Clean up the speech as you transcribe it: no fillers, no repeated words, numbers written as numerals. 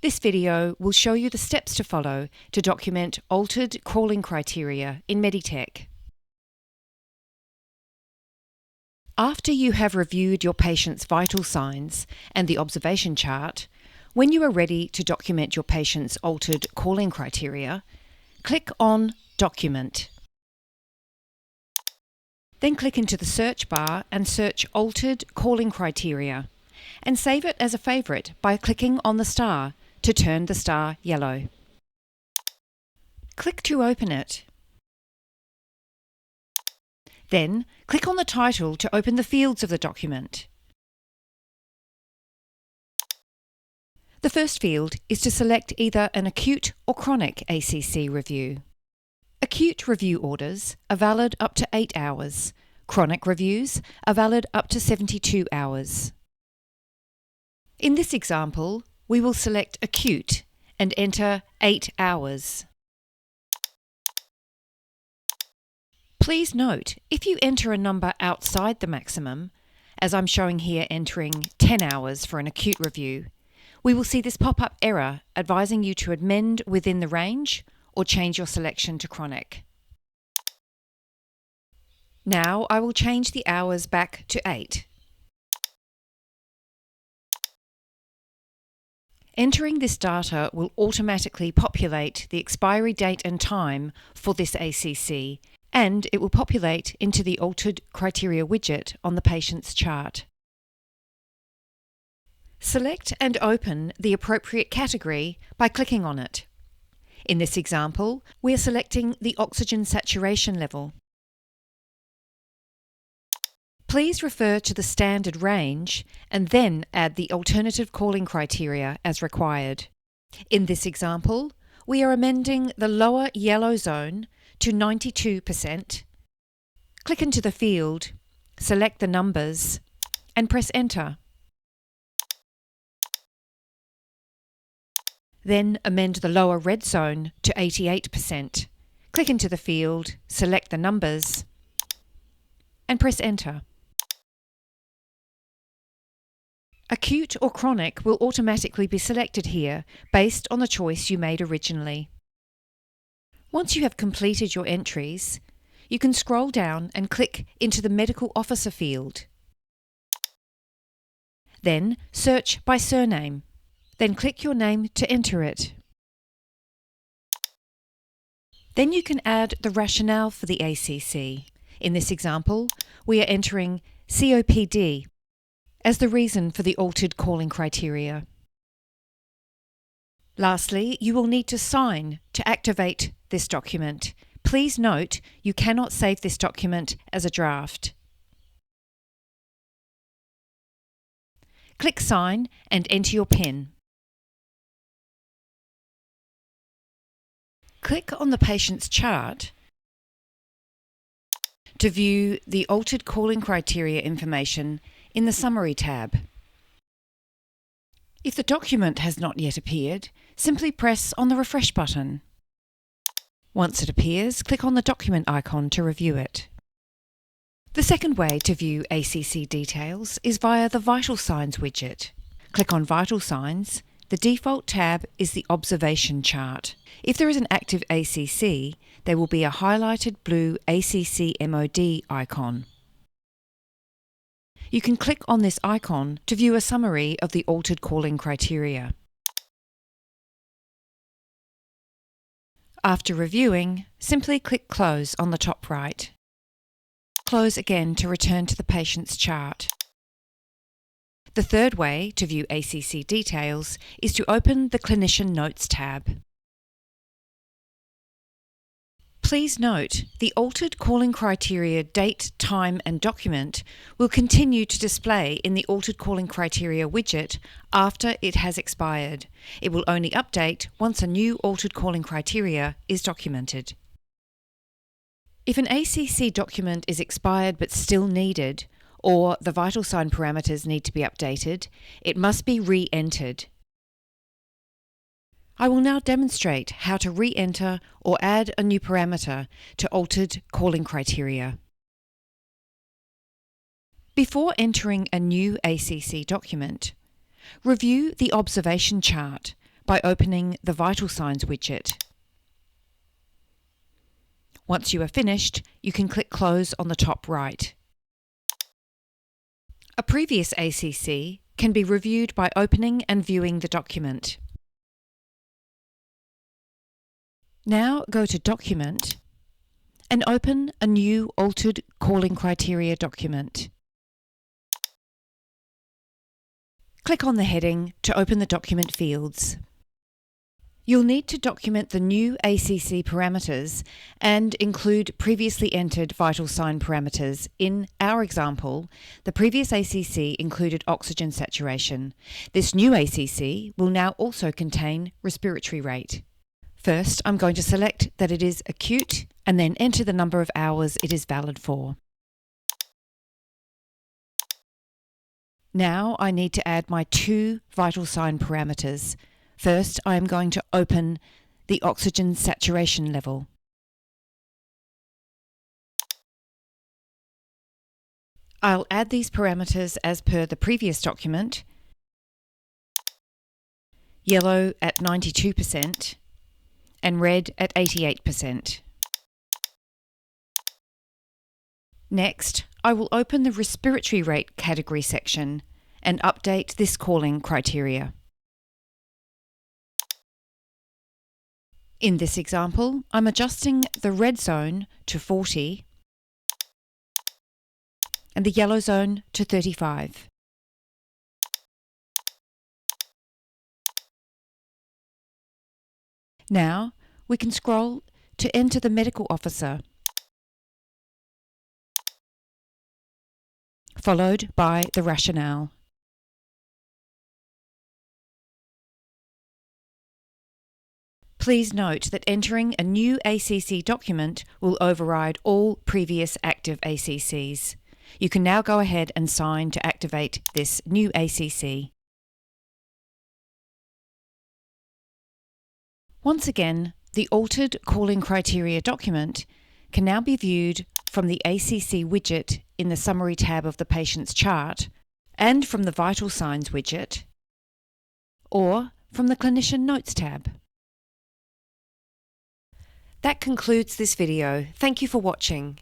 This video will show you the steps to follow to document altered calling criteria in Meditech. After you have reviewed your patient's vital signs and the observation chart, when you are ready to document your patient's altered calling criteria, click on Document. Then click into the search bar and search Altered Calling Criteria, and save it as a favourite by clicking on the star to turn the star yellow. Click to open it. Then click on the title to open the fields of the document. The first field is to select either an acute or chronic ACC review. Acute review orders are valid up to 8 hours. Chronic reviews are valid up to 72 hours. In this example, we will select acute and enter 8 hours. Please note, if you enter a number outside the maximum, as I'm showing here entering 10 hours for an acute review, we will see this pop-up error advising you to amend within the range or change your selection to chronic. Now I will change the hours back to 8. Entering this data will automatically populate the expiry date and time for this ACC, and it will populate into the Altered Criteria widget on the patient's chart. Select and open the appropriate category by clicking on it. In this example, we are selecting the oxygen saturation level. Please refer to the standard range and then add the alternative calling criteria as required. In this example, we are amending the lower yellow zone to 92%. Click into the field, select the numbers, and press Enter. Then amend the lower red zone to 88%. Click into the field, select the numbers, and press Enter. Acute or chronic will automatically be selected here based on the choice you made originally. Once you have completed your entries, you can scroll down and click into the Medical Officer field. Then search by surname. Then click your name to enter it. Then you can add the rationale for the ACC. In this example, we are entering COPD as the reason for the altered calling criteria. Lastly, you will need to sign to activate this document. Please note you cannot save this document as a draft. Click Sign and enter your PIN. Click on the patient's chart to view the altered calling criteria information in the Summary tab. If the document has not yet appeared, simply press on the Refresh button. Once it appears, click on the document icon to review it. The second way to view ACC details is via the Vital Signs widget. Click on Vital Signs. The default tab is the Observation chart. If there is an active ACC, there will be a highlighted blue ACC MOD icon. You can click on this icon to view a summary of the altered calling criteria. After reviewing, simply click Close on the top right. Close again to return to the patient's chart. The third way to view ACC details is to open the Clinician Notes tab. Please note, the altered calling criteria date, time and document will continue to display in the altered calling criteria widget after it has expired. It will only update once a new altered calling criteria is documented. If an ACC document is expired but still needed, or the vital sign parameters need to be updated, it must be re-entered. I will now demonstrate how to re-enter or add a new parameter to altered calling criteria. Before entering a new ACC document, review the observation chart by opening the Vital Signs widget. Once you are finished, you can click Close on the top right. A previous ACC can be reviewed by opening and viewing the document. Now go to Document and open a new Altered Calling Criteria document. Click on the heading to open the document fields. You'll need to document the new ACC parameters and include previously entered vital sign parameters. In our example, the previous ACC included oxygen saturation. This new ACC will now also contain respiratory rate. First, I'm going to select that it is acute and then enter the number of hours it is valid for. Now I need to add my two vital sign parameters. First, I am going to open the oxygen saturation level. I'll add these parameters as per the previous document. Yellow at 92% and red at 88%. Next, I will open the respiratory rate category section and update this calling criteria. In this example, I'm adjusting the red zone to 40 and the yellow zone to 35. Now we can scroll to enter the medical officer, followed by the rationale. Please note that entering a new ACC document will override all previous active ACCs. You can now go ahead and sign to activate this new ACC. Once again, the Altered Calling Criteria document can now be viewed from the ACC widget in the Summary tab of the patient's chart, and from the Vital Signs widget, or from the Clinician Notes tab. That concludes this video. Thank you for watching.